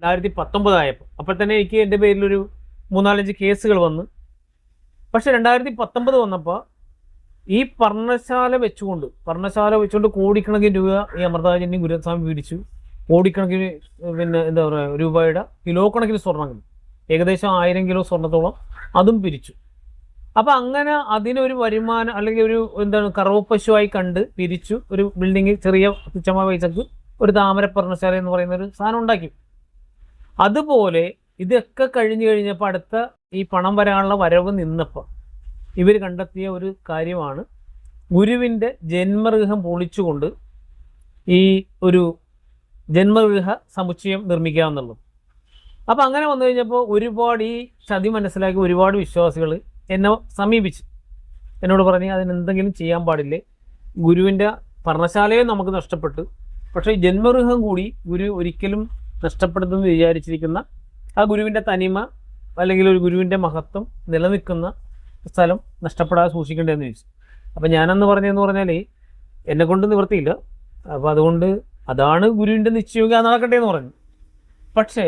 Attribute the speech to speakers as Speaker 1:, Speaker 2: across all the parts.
Speaker 1: 2019 ആയപ്പോൾ അപ്പോൾ തന്നെ എനിക്ക് എൻ്റെ പേരിലൊരു 3-4 കേസുകൾ വന്ന്. പക്ഷെ 2019 വന്നപ്പോൾ ഈ പർണശാല വെച്ചുകൊണ്ട് കോടിക്കണക്കിന് രൂപ ഈ അമൃതാചാര്യൻ്റെയും ഗുരുസ്വാമി പിടിച്ചു. കോടിക്കണക്കിന് എന്താ പറയുക രൂപയുടെ കിലോ കണക്കിന് സ്വർണ്ണങ്ങൾ, ഏകദേശം 1000 കിലോ സ്വർണ്ണത്തോളം അതും പിരിച്ചു. അപ്പം അങ്ങനെ അതിനൊരു വരുമാനം അല്ലെങ്കിൽ ഒരു കറവ പശുവായി കണ്ട് പിരിച്ചു ഒരു ബിൽഡിങ് ചെറിയ തുച്ഛമായ പൈസക്ക് ഒരു താമര പർണശാല എന്ന് പറയുന്ന ഒരു സാധനം ഉണ്ടാക്കി. അതുപോലെ ഇതൊക്കെ കഴിഞ്ഞപ്പോൾ അടുത്ത ഈ പണം വരാനുള്ള വരവ് നിന്നപ്പോൾ ഇവർ കണ്ടെത്തിയ ഒരു കാര്യമാണ് ഗുരുവിൻ്റെ ജന്മഗൃഹം പൊളിച്ചുകൊണ്ട് ഈ ഒരു ജന്മഗൃഹ സമുച്ചയം നിർമ്മിക്കുക എന്നുള്ളത്. അപ്പം അങ്ങനെ വന്നു കഴിഞ്ഞപ്പോൾ ഒരുപാട് ഈ ചതി മനസ്സിലാക്കി ഒരുപാട് വിശ്വാസികൾ എന്നെ സമീപിച്ചു. എന്നോട് പറഞ്ഞ് അതിനെന്തെങ്കിലും ചെയ്യാൻ പാടില്ലേ, ഗുരുവിൻ്റെ പർണശാലയെ നമുക്ക് നഷ്ടപ്പെട്ടു, പക്ഷേ ഈ ജന്മഗൃഹം കൂടി ഗുരു ഒരിക്കലും നഷ്ടപ്പെടുത്തുമെന്ന് വിചാരിച്ചിരിക്കുന്ന ആ ഗുരുവിൻ്റെ തനിമ അല്ലെങ്കിൽ ഒരു ഗുരുവിൻ്റെ മഹത്വം നിലനിൽക്കുന്ന സ്ഥലം നഷ്ടപ്പെടാതെ സൂക്ഷിക്കേണ്ടതെന്ന് ചോദിച്ചു. അപ്പം ഞാനെന്ന് പറഞ്ഞതെന്ന് പറഞ്ഞാൽ എന്നെക്കൊണ്ട് നിവൃത്തിയില്ല, അപ്പോൾ അതുകൊണ്ട് അതാണ് ഗുരുവിൻ്റെ നിശ്ചയം നടക്കട്ടെ എന്ന് പറഞ്ഞു. പക്ഷേ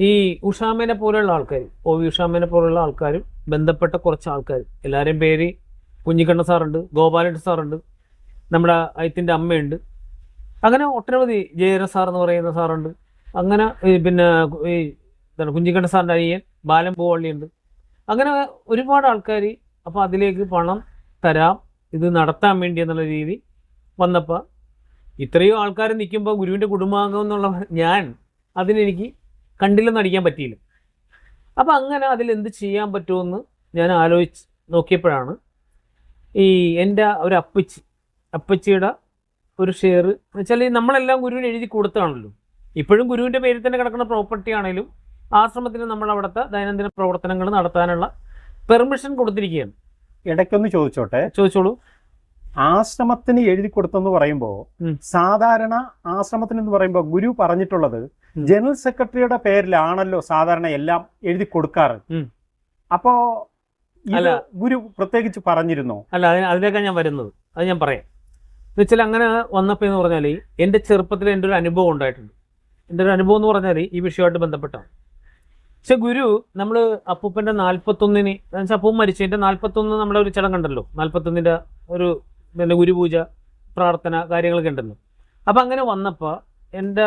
Speaker 1: ഈ ഉഷാമേനെ പോലെയുള്ള ആൾക്കാർ, ഉഷാമേനെ പോലെയുള്ള ആൾക്കാരും ബന്ധപ്പെട്ട കുറച്ച് ആൾക്കാർ, എല്ലാവരെയും പേര് കുഞ്ഞിക്കണ്ണ സാറുണ്ട്, ഗോപാലൻ സാറുണ്ട്, നമ്മുടെ അയത്തിൻ്റെ അമ്മയുണ്ട്, അങ്ങനെ ഒട്ടനവധി ജയരൻ സാർ എന്ന് പറയുന്ന സാറുണ്ട്, അങ്ങനെ പിന്നെ ഈ കുഞ്ഞിക്കണ്ണ സാറിൻ്റെ അനിയൻ ബാലൻ പൂവള്ളിയുണ്ട്, അങ്ങനെ ഒരുപാട് ആൾക്കാർ. അപ്പോൾ അതിലേക്ക് പണം തരാം ഇത് നടത്താൻ വേണ്ടി എന്നുള്ള രീതി വന്നപ്പോൾ ഇത്രയും ആൾക്കാർ നിൽക്കുമ്പോൾ ഗുരുവിൻ്റെ കുടുംബാംഗം എന്നുള്ള ഞാൻ അതിനെനിക്ക് കണ്ടില്ലെന്ന് അടിക്കാൻ പറ്റിയില്ല. അപ്പം അങ്ങനെ അതിലെന്ത് ചെയ്യാൻ പറ്റുമെന്ന് ഞാൻ ആലോചിച്ച് നോക്കിയപ്പോഴാണ് ഈ എൻ്റെ ഒരു അപ്പച്ചിയുടെ ഒരു ഷെയർ എന്ന് വെച്ചാൽ നമ്മളെല്ലാം ഗുരുവിന് എഴുതി കൊടുത്താണല്ലോ. ഇപ്പോഴും ഗുരുവിൻ്റെ പേരിൽ തന്നെ കിടക്കുന്ന പ്രോപ്പർട്ടി ആണെങ്കിലും ആശ്രമത്തിന് നമ്മൾ അവിടുത്തെ ദൈനംദിന പ്രവർത്തനങ്ങൾ നടത്താനുള്ള പെർമിഷൻ കൊടുത്തിരിക്കുകയാണ്.
Speaker 2: ഇടയ്ക്കൊന്ന് ചോദിച്ചോളൂ. ആശ്രമത്തിന് എഴുതി കൊടുത്തെന്ന് പറയുമ്പോൾ സാധാരണ ആശ്രമത്തിന് എന്ന് പറയുമ്പോൾ ഗുരു പറഞ്ഞിട്ടുള്ളത് ജനറൽ സെക്രട്ടറിയുടെ പേരിലാണല്ലോ സാധാരണ എല്ലാം എഴുതി കൊടുക്കാറ്. അപ്പോ അല്ല, ഗുരു പ്രത്യേകിച്ച് പറഞ്ഞിരുന്നോ?
Speaker 1: അല്ല, അതിലേക്കാണ് ഞാൻ വരുന്നത്. അത് ഞാൻ പറയാം. എന്ന് വെച്ചാൽ അങ്ങനെ വന്നപ്പോൾ എന്ന് പറഞ്ഞാൽ എൻ്റെ ചെറുപ്പത്തിൽ എൻ്റെ ഒരു അനുഭവം ഉണ്ടായിട്ടുണ്ട്. എൻ്റെ ഒരു അനുഭവം എന്ന് പറഞ്ഞാൽ ഈ വിഷയമായിട്ട് ബന്ധപ്പെട്ടാണ്. പക്ഷെ ഗുരു നമ്മൾ അപ്പൂപ്പൻ്റെ 41-ന് എന്നുവെച്ചാൽ അപ്പൂപ്പൻ മരിച്ചതിൻ്റെ 41 നമ്മുടെ ഒരു ചടങ്ങുണ്ടല്ലോ, 41-ന്റെ ഒരു ഗുരുപൂജ പ്രാർത്ഥന കാര്യങ്ങളൊക്കെ ഉണ്ടല്ലോ. അപ്പം അങ്ങനെ വന്നപ്പോൾ എൻ്റെ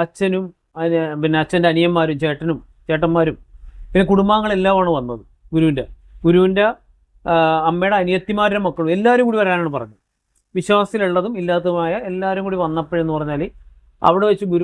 Speaker 1: അച്ഛനും പിന്നെ അച്ഛൻ്റെ അനിയന്മാരും ചേട്ടന്മാരും പിന്നെ കുടുംബാംഗങ്ങളെല്ലാമാണ് വന്നത്. ഗുരുവിൻ്റെ അമ്മയുടെ അനിയത്തിമാരുടെ മക്കളും എല്ലാവരും കൂടി വരാനാണ് പറഞ്ഞത്. വിശ്വാസത്തിലുള്ളതും ഇല്ലാത്തതുമായ എല്ലാവരും കൂടി വന്നപ്പോഴെന്ന് പറഞ്ഞാൽ അവിടെ വെച്ച് ഗുരു